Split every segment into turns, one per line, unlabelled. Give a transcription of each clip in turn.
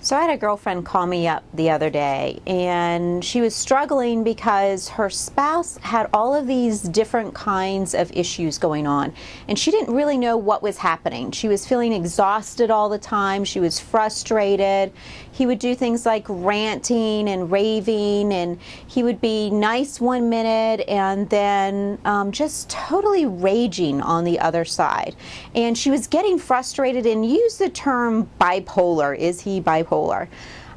So I had a girlfriend call me up the other day, and she was struggling because her spouse had all of these different kinds of issues going on, and she didn't really know what was happening. She was feeling exhausted all the time. She was frustrated. He would do things like ranting and raving, and he would be nice one minute and then just totally raging on the other side. And she was getting frustrated and used the term bipolar. Is he bipolar?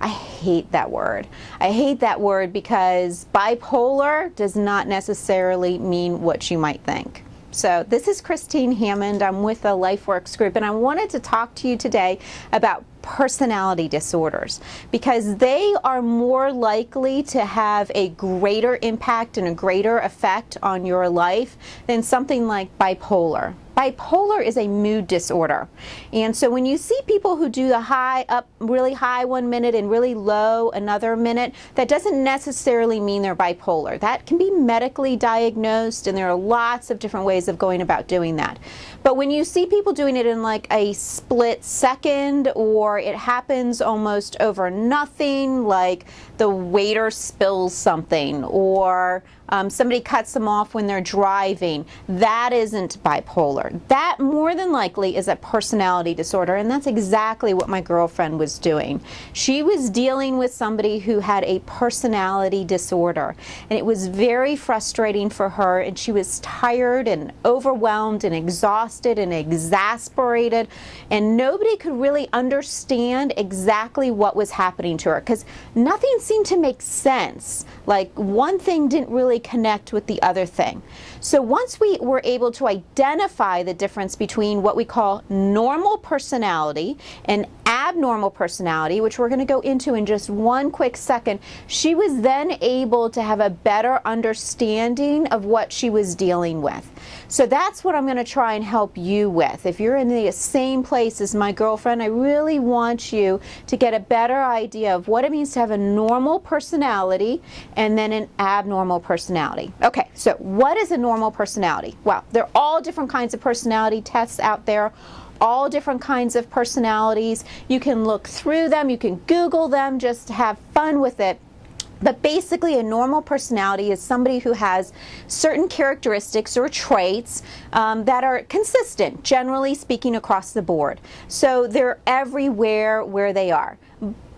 I hate that word. I hate that word because bipolar does not necessarily mean what you might think. So this is Christine Hammond. I'm with the LifeWorks group, and I wanted to talk to you today about personality disorders because they are more likely to have a greater impact and a greater effect on your life than something like bipolar. Bipolar is a mood disorder. And so when you see people who do the high up, really high one minute and really low another minute, that doesn't necessarily mean they're bipolar. That can be medically diagnosed, and there are lots of different ways of going about doing that. But when you see people doing it in like a split second, or it happens almost over nothing, like the waiter spills something, or somebody cuts them off when they're driving, that isn't bipolar. That more than likely is a personality disorder, and that's exactly what my girlfriend was doing. She was dealing with somebody who had a personality disorder, and it was very frustrating for her, and she was tired and overwhelmed and exhausted and exasperated, and nobody could really understand exactly what was happening to her because nothing seemed to make sense. Like one thing didn't really connect with the other thing. So once we were able to identify the difference between what we call normal personality and abnormal personality, which we're going to go into in just one quick second, she was then able to have a better understanding of what she was dealing with. So that's what I'm going to try and help you with. If you're in the same place as my girlfriend, I really want you to get a better idea of what it means to have a normal personality and then an abnormal personality. Okay, so what is a normal personality? Well, there are all different kinds of personality tests out there, all different kinds of personalities. You can look through them, you can Google them, just have fun with it. But basically, a normal personality is somebody who has certain characteristics or traits that are consistent, generally speaking, across the board. So they're everywhere where they are.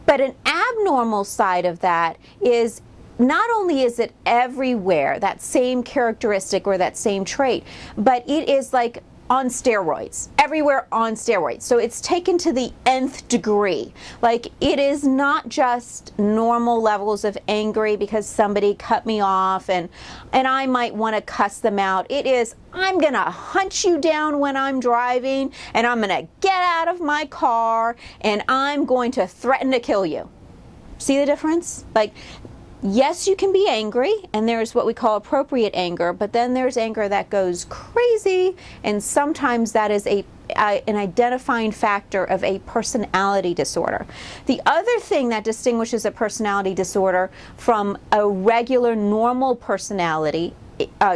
But an abnormal side of that is not only is it everywhere, that same characteristic or that same trait, but it is like on steroids, everywhere on steroids. So it's taken to the nth degree. Like it is not just normal levels of angry because somebody cut me off and I might want to cuss them out. It is, I'm gonna hunt you down when I'm driving, and I'm gonna get out of my car and I'm going to threaten to kill you. See the difference? Like, yes, you can be angry, and there's what we call appropriate anger, but then there's anger that goes crazy, and sometimes that is an identifying factor of a personality disorder. The other thing that distinguishes a personality disorder from a regular normal personality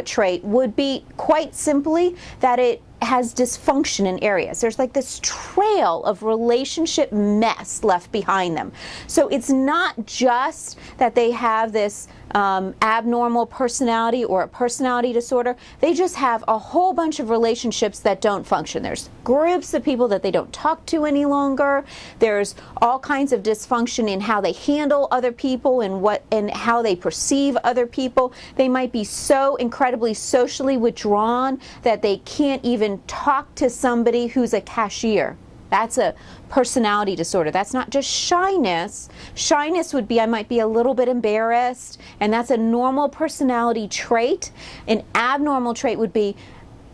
trait would be quite simply that it has dysfunction in areas. There's like this trail of relationship mess left behind them. So it's not just that they have this abnormal personality or a personality disorder. They just have a whole bunch of relationships that don't function. There's groups of people that they don't talk to any longer. There's all kinds of dysfunction in how they handle other people and how they perceive other people. They might be so incredibly socially withdrawn that they can't even talk to somebody who's a cashier. That's a personality disorder. That's not just shyness. Shyness would be I might be a little bit embarrassed, and that's a normal personality trait. An abnormal trait would be,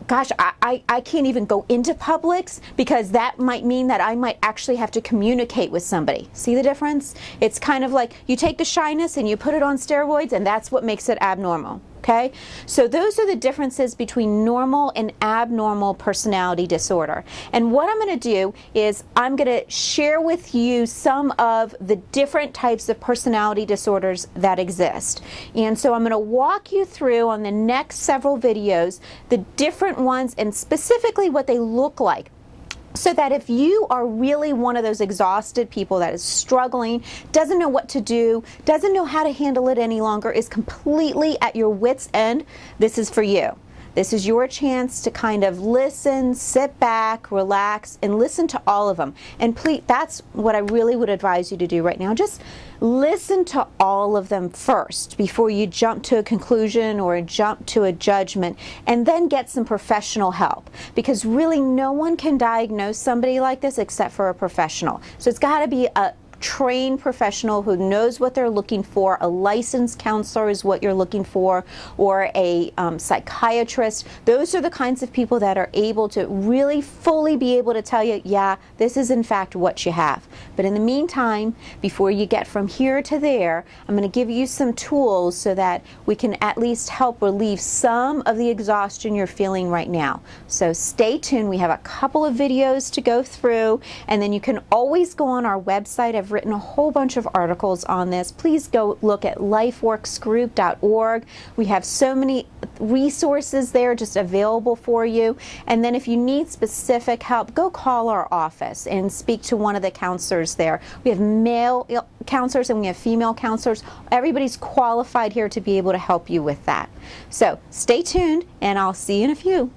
gosh, I can't even go into Publix because that might mean that I might actually have to communicate with somebody. See the difference? It's kind of like you take the shyness and you put it on steroids, and that's what makes it abnormal. Okay, so those are the differences between normal and abnormal personality disorder. And what I'm going to do is I'm going to share with you some of the different types of personality disorders that exist. And so I'm going to walk you through on the next several videos the different ones and specifically what they look like. So that if you are really one of those exhausted people that is struggling, doesn't know what to do, doesn't know how to handle it any longer, is completely at your wit's end, this is for you. This is your chance to kind of listen, sit back, relax, and listen to all of them. And please, that's what I really would advise you to do right now. Just listen to all of them first before you jump to a conclusion or jump to a judgment, and then get some professional help. Because really no one can diagnose somebody like this except for a professional. So it's got to be a trained professional who knows what they're looking for. A licensed counselor is what you're looking for, or a psychiatrist. Those are the kinds of people that are able to really fully be able to tell you, yeah, this is in fact what you have. But in the meantime, before you get from here to there, I'm going to give you some tools so that we can at least help relieve some of the exhaustion you're feeling right now. So stay tuned. We have a couple of videos to go through, and then you can always go on our website. I've written a whole bunch of articles on this. Please go look at lifeworksgroup.org. We have so many resources there just available for you. And then if you need specific help, go call our office and speak to one of the counselors there. We have male counselors and we have female counselors. Everybody's qualified here to be able to help you with that. So stay tuned, and I'll see you in a few.